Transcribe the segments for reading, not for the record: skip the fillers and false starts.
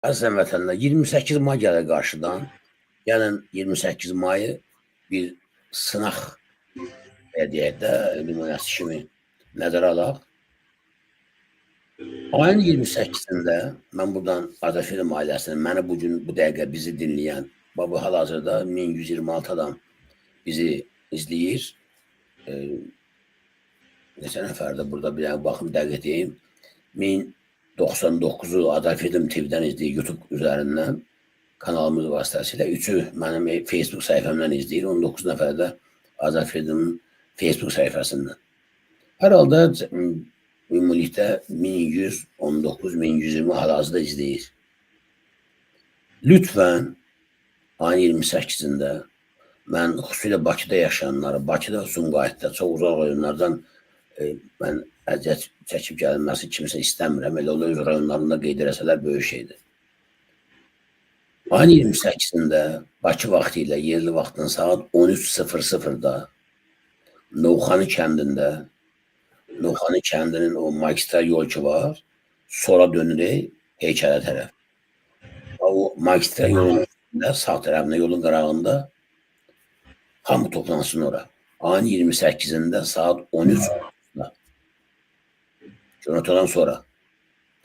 Əziz vətəndaşlar, 28 may gəlir qarşıdan. Gəlin 28 mayı bir sınaq deyək də, nümunəsi kimi nəzərə alaq. Ayın 28-də mən buradan Azərfilm ailəsinin, məni bugün bu dəqiqə bizi dinləyən, bu hal-hazırda 1126 adam bizi izləyir. Neçə nəfərdə burada bir baxım dəqiq deyim. 1099-u Azərfilm TV-dən izləyir, YouTube üzərindən kanalımız vasitəsilə. 3-ü mənim Facebook səhifəmdən izləyir, 19 nəfər də Azərfilmin Facebook səhifəsindən. Hər halda ümumilikdə 1119-1120 hal-hazırda izləyir. Lütfən ayın 28-də mən xüsusilə Bakıda yaşayanları, Bakıda, Sumqayıtda çox uzaq rayonlardan mən əziyyət çəkib gəlməsi kimsə istəmirəm. Elə o öz rayonlarında qeyd eləsələr böyük şeydir. Ayın 28-də Bakı vaxtı ilə yerli vaxtdan saat 13:00-da Novxanı kəndində, Novxanı kəndinin o magistral yol ki var, sola dönürək heykələ tərəf. O magistral yolun üstündə, sağ tərəfində, yolun qırağında hamı toplansın ora. Ayın 28-də saat 13:00-da. Günortadan sonra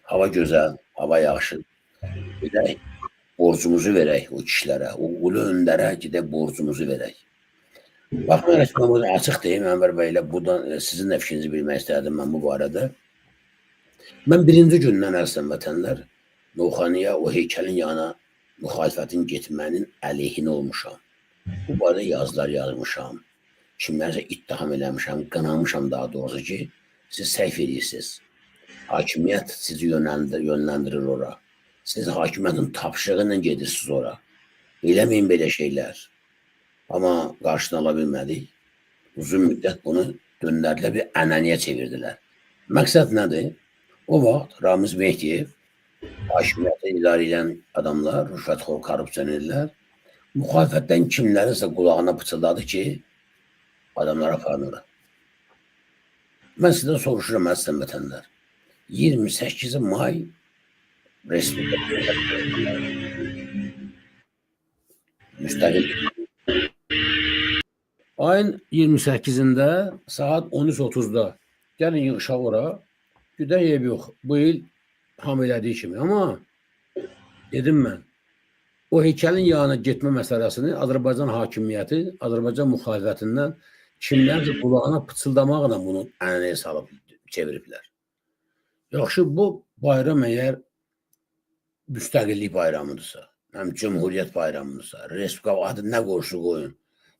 hava gözəl, hava yaxşı. Gedək, borcumuzu verək o kişilərə, o ulu öndərə gedək borcumuzu verək. Baxmayaraq ki, mən burada açıq deyim, Ənvər bəy ilə buradan sizin də fikrinizi bilmək istərdim mən bu barədə. Mən birinci gündən əzizən vətənlər, Novxanıya, o heykəlin yanına müxalifətin getmənin əleyhinə olmuşam. Bu barədə yazılar yazmışam, kimlərsə ittiham eləmişəm, qınamışam daha doğrusu ki, siz səhv edirsiniz. Hakimiyyət sizi yönləndirir ora. Siz hakimiyyətin tapşırığı ilə gedirsiniz ora. Eləməyin belə şeylər. Amma qarşını ala bilmədik. Uzun müddət bunu döndərdilər, bir ənəniyə çevirdilər. Məqsəd nədir? O vaxt Ramiz Mehdiyev, hakimiyyəti idarə edən adamlar, rüşvətxor, korrupsionerlər, müxalifətdən kimlərinsə qulağına pıçıldadı ki, adamlara aparınır. Mən sizdən soruşuram, əzizən vətənlər. 28 may Respublika müstəqil. Ayın 28-də saat 13:30-da gəlin yığışaq ora. Güdək ev yox. Bu il hamı elədiyi kimi. Amma dedim mən, o heykəlin yanına getmə məsələsini Azərbaycan hakimiyyəti, Azərbaycan müxalifətindən kimlərsə qulağına pıçıldamaqla bunu ənənəyə salıb çeviriblər. Yaxşı, bu bayram əgər müstəqillik bayramıdırsa, həm Cümhuriyyət bayramıdırsa, Respublika adı nə qoyursa qoyun,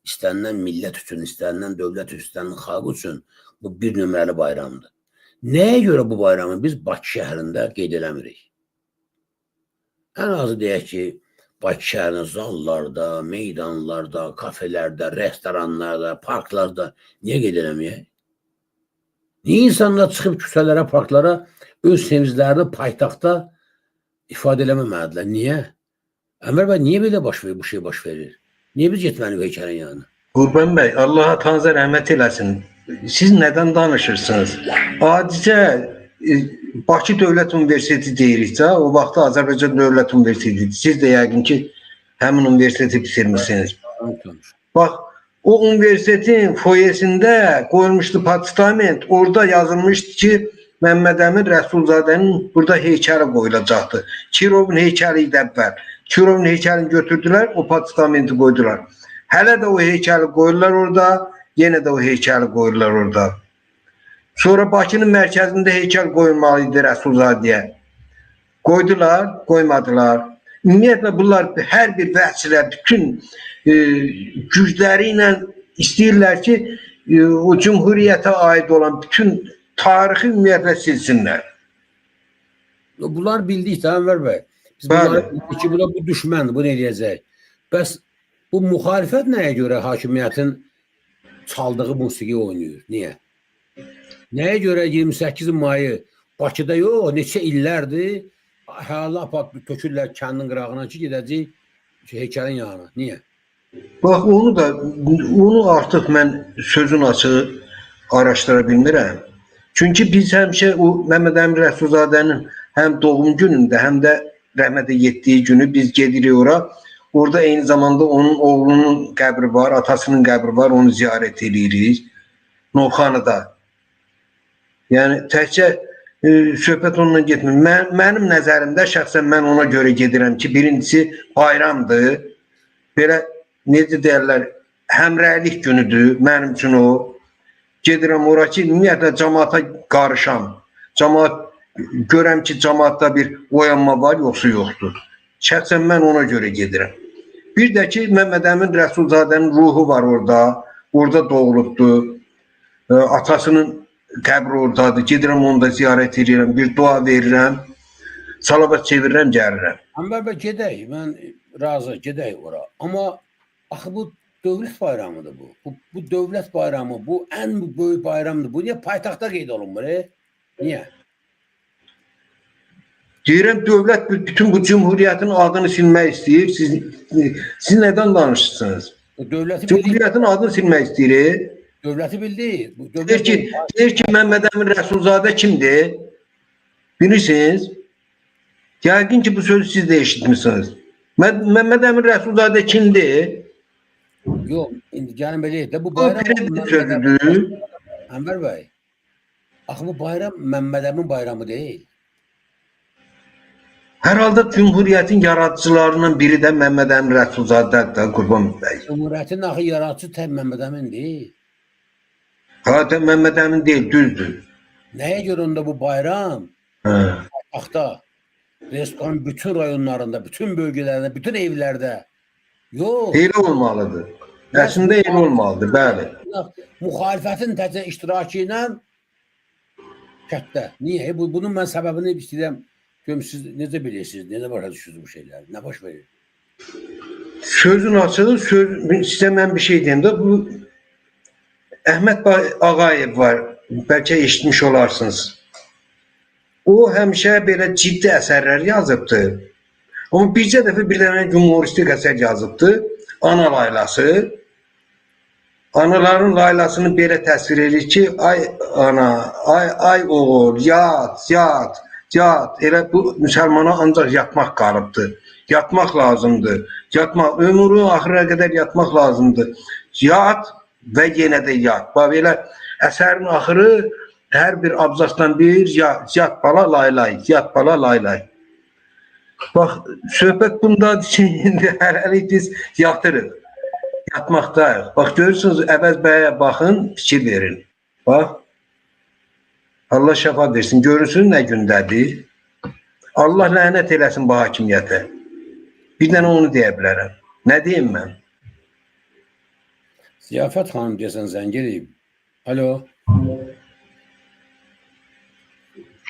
istənilən millət üçün, istənilən dövlət üçün, istənilən xalq üçün bu bir nömrəli bayramdır. Nəyə görə bu bayramı biz Bakı şəhərində qeyd eləmirik? Ən azı deyək ki, Bakı şəhərinin zallarda, meydanlarda, kafelərdə, restoranlarda, parklarda niyə qeyd eləməyək? Niyə insanlar çıxıb küçələrə, parklara öz sevinclərini paytaxtda ifadə eləməməlidirlər? Niyə? Ənvər bəy, niyə belə bu şey baş verir? Niyə biz getməliyik heykəlin yanına? Qurban bəy, Allah tanrı rəhmət eləsin. Siz nədən danışırsınız? Adicə Bakı Dövlət Universiteti deyiriksə, o vaxtda Azərbaycan Dövlət Universiteti. Siz də yəqin ki, həmin universiteti bitirmişsiniz. Bax, o universitetin foyesində qoyulmuşdu postament, orada yazılmışdı ki, Məmməd Əmin Rəsulzadənin burada heykəli qoyulacaqdı. Kirovun heykəli idi əvvəl. Kirovun heykəlini götürdülər, o postamenti qoydular. Hələ də o heykəli qoyurlar orada, yenə də o heykəli qoyurlar orada. Sonra Bakının mərkəzində heykəl qoyulmalı idi Rəsulzadəyə. Qoydular, qoymadılar. Ümumiyyətlə bunlar hər bir vəhçilər bütün gücləri ilə istəyirlər ki, o Cümhuriyyətə aid olan bütün tarixi ümumiyyətlə silsinlər. Bunlar bildik də Ənvər bəy. Biz bunlar bildik ki, bu düşməndir, bunu eləyəcək. Bəs bu müxalifət nəyə görə hakimiyyətin çaldığı musiqi oynayır? Niyə? Nəyə görə 28 mayı Bakıda yox, neçə illərdir hələ tökürlər kəndin qırağına ki, gedəcək heykəlin yanına. Niyə? Bax, onu artıq mən sözün açığı araşdıra bilmirəm. Çünki biz həmişə o Məmməd Əmin Rəsulzadənin həm doğum günündə, həm də rəhmətə getdiyi günü biz gedirik ora. Orada eyni zamanda onun oğlunun qəbri var, atasının qəbri var, onu ziyarət edirik. Novxanıda. Yəni təkcə söhbət onunla getmir. Mənim nəzərimdə şəxsən mən ona görə gedirəm ki, birincisi bayramdır. Belə necə deyirlər, həmrəylik günüdür mənim üçün o. Gedirəm ora ki, ümumiyyətlə cəmaata qarışam. Cəmaat görəm ki, cəmaatda bir oyanma var, yoxsa yoxdur. Şəxsən mən ona görə gedirəm. Bir də ki, Məmməd Əmin Rəsulzadənin ruhu var orada. Orada doğulubdur. Atasının qəbri oradadır. Gedirəm onu da ziyarət edirəm. Bir dua verirəm. Salavat çevirirəm, gəlirəm. Ənvər bəy, gedək. Mən razı, gedək ora. Amma axı bu dövlət bayramıdır bu. Bu dövlət bayramı, bu ən böyük bayramdır. Bu niyə paytaxtda qeyd olunmur? Niyə? Deyirəm, dövlət bütün bu cümhuriyyətin adını silmək istəyir. Siz nədən danışırsınız? Cümhuriyyətin adını silmək istəyir. Dövləti bildi. Deyir ki, Məmməd Əmin Rəsulzadə kimdir? Bilirsiniz? Yəqin ki, bu sözü siz də eşitmişsiniz. Məmməd Əmin Rəsulzadə kimdir? Yox, indi gəlin belə də bu bayram sözüdür. Ənvər bəy, axı bu bayram Məmməd Əmin bayramı deyil. Hər halda Cümhuriyyətin yaradıcılarından biri də Məmməd Əmin Rəsulzadədir, Qurban bəy. Cümhuriyyətin axı yaradıcısı tək Məmməd Əmin deyil. Hatta Məmməd Əmin deyil, düzdür. Nəyə görə onda bu bayram? Axta, Respublikanın bütün rayonlarında, bütün bölgələrində, bütün evlərdə. Yox. Elə olmalıdır. Əslində elə olmalıdır, bəli. Müxalifətin təcə iştirakı ilə şərtdə. Niyə? Bunun mən səbəbini istəyirəm. Görüm, siz necə bilirsiniz, necə başa düşürsünüz bu şeyləri, nə baş verir? Sözün açığı, sizə mən bir şey deyim də, bu Əhməd Ağayev var, bəlkə eşitmiş olarsınız. O həmişə belə ciddi əsərlər yazıbdır. Amma bircə dəfə bir dənə humoristik əsər yazıbdır, Ana laylası. Anaların laylasını belə təsvir edir ki, ay ana, ay oğul, yat, yat. Yat, elə bu müsəlmana ancaq yatmaq qalıbdır. Yatmaq lazımdır. Yatmaq, ömrünün axırına qədər yatmaq lazımdır. Yat və yenə də yat. Bax, belə əsərin axırı hər bir abzasdan bir yat bala laylay, yat bala laylay. Bax, söhbət bundadır ki, indi hələlik biz yatırıq. Yatmaqdayıq. Bax, görürsünüz, Əvəz bəyə baxın, fikir verin. Bax. Allah şəfa versin. Görürsünüz nə gündədir? Allah lənət eləsin bu hakimiyyətə. Bir dənə onu deyə bilərəm. Nə deyim mən? Ziyafət xanım deyəsən zəng eləyib. Alo.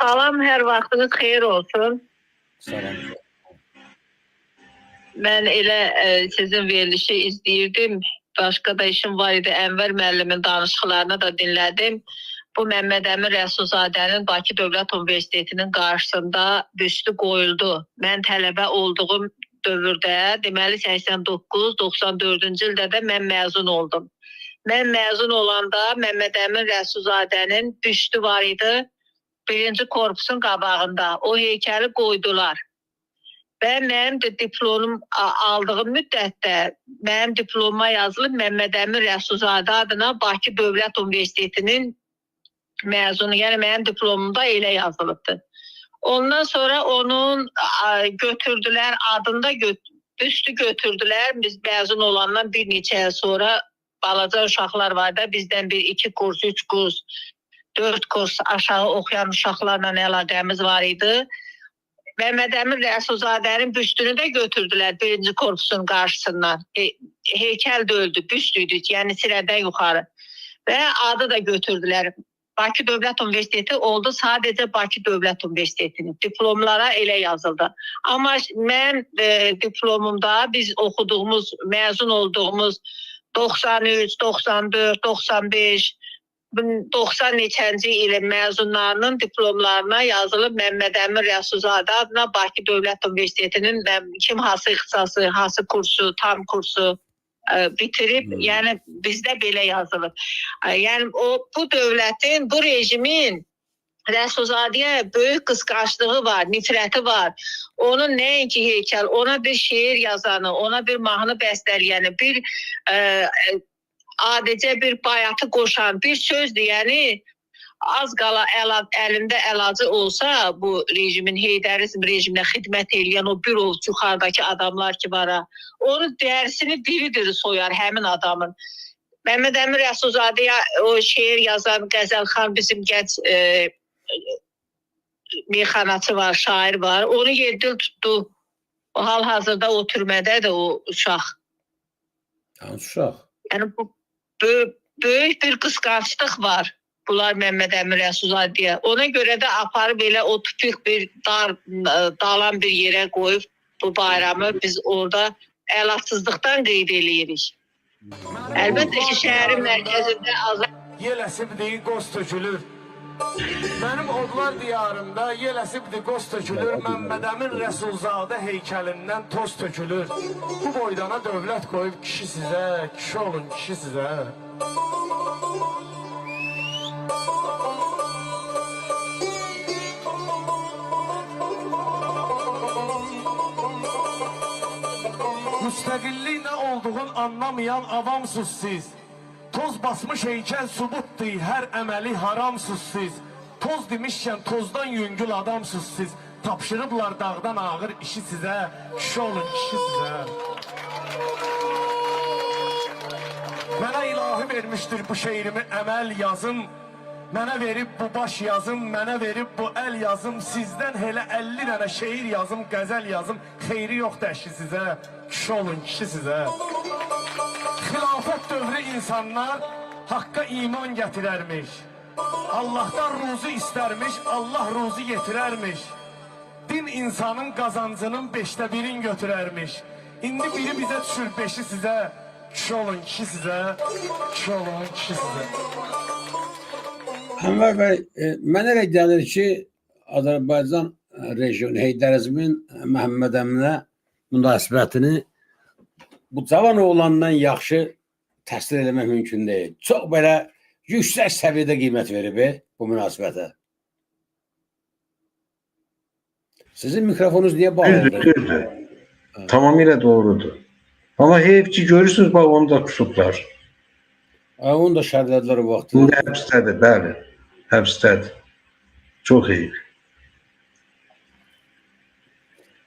Salam, hər vaxtınız xeyir olsun. Salam. Mən elə sizin verilişi izləyirdim. Başqa da işim var idi. Ənvər müəllimin danışıqlarını da dinlədim. Bu Məmməd Əmin Rəsulzadənin Bakı Dövlət Universitetinin qarşısında büstü qoyuldu. Mən tələbə olduğum dövrdə, deməli 89-94-cü ildə də mən məzun oldum. Mən məzun olanda Məmməd Əmin Rəsulzadənin büstü var idi. Birinci korpusun qabağında. O heykəli qoydular. Və mənim də diplomum aldığım müddətdə mənim diplomuma yazılıb Məmməd Əmin Rəsulzadə adına Bakı Dövlət Universitetinin məzunu, yəni mənim diplomumda elə yazılıbdır. Ondan sonra onun götürdülər, adında büstü götürdülər. Biz məzun olandan bir neçə il sonra balaca uşaqlar var da, bizdən bir 2 kurs, 3 kurs, 4 kurs aşağı oxuyan uşaqlarla əlaqəmiz var idi. Məmməd Əmin Rəsulzadənin büstünü də götürdülər birinci korpusun qarşısından. Heykəl də öldü, büstüydü, yəni sirədən yuxarı. Və adı da götürdülər. Bakı Dövlət Universiteti oldu, sadəcə Bakı Dövlət Universitetinin diplomlara elə yazıldı. Amma mən diplomumda biz oxuduğumuz, məzun olduğumuz 93, 94, 95, 90 neçənci ilin məzunlarının diplomlarına yazılıb Məmməd Əmin Rəsulzadə adına Bakı Dövlət Universitetinin kim hansı ixtisası, hansı kursu, tam kursu bitirib, yəni bizdə belə yazılıb. Yəni bu dövlətin, bu rejimin Rəsulzadəyə böyük qısqanclığı var, nifrəti var. Onun nəinki heykəl, ona bir şeir yazanı, ona bir mahnı bəstələyəni, bir adicə bir bayatı qoşan, bir söz deyəni az qala əlində əlacı olsa bu rejimin, Heydərizm rejiminə xidmət edən o bir ol yuxarıdakı adamlar ki var ha, onun dərisini diri-diri soyar həmin adamın. Məmməd Əmin Rəsulzadəyə o şeir yazan Qəzəlxan bizim gənc meyxanaçı var, şair var. Onu yedil tutdu. O hal-hazırda o türmədədir o uşaq. Hansı uşaq? Yəni bu böyük bir qısqanclıq var. Bunlar Məmməd Əmin Rəsulzadəyə. Ona görə də aparıb elə o tüpük bir dalan bir yerə qoyub bu bayramı biz orada əlacsızlıqdan qeyd eləyirik. Əlbəttə ki, şəhərin mərkəzində yel əsibdir, qoz tökülür. Mənim odlar diyarımda yel əsibdir, qoz tökülür. Məmməd Əmin Rəsulzadə heykəlindən toz tökülür. Bu boydana dövlət qoyub kişi sizə, kişi olun kişi sizə. Müstəqillik nə olduğun anlamayan avamsız siz. Toz basmış heykəl subutdur, hər əməli haramsız siz. Toz demişkən tozdan yüngül adamsız siz. Tapşırıblar dağdan ağır işi sizə, kişi olun kişi sizə. Mənə ilahi vermişdir bu şeirimi əməl yazım. Mənə verib bu baş yazım, mənə verib bu əl yazım. Sizdən elə 50 dənə şeir yazım, qəzəl yazım. Xeyri yoxdur əşi sizə, kişi olun kişi sizə. Xilafət dövrü insanlar haqqa iman gətirərmiş. Allahdan ruzu istərmiş, Allah ruzu yetirərmiş. Din insanın qazancının 5də birini götürərmiş. İndi biri bizə düşür 5-i sizə, kişi olun kişi sizə, kişi olun kişi sizə. Ənvər bəy, mənə elə gəlir ki, Azərbaycan rejiyonu Heydərizmin Məhəmməd Əminə münasibətini bu cavan oğlandan yaxşı təsvir eləmək mümkün deyil. Çox belə yüksək səviyyədə qiymət verib bu münasibətə. Sizin mikrofonunuz niyə bağlıdır? Düzdür. Tamamilə doğrudur. Amma heyf ki, görürsünüz, bax, onu da tutublar. Onu da şərhlədilər o vaxtı. İndi həbsdədir, bəli. Həbsdədir. Çox heyf.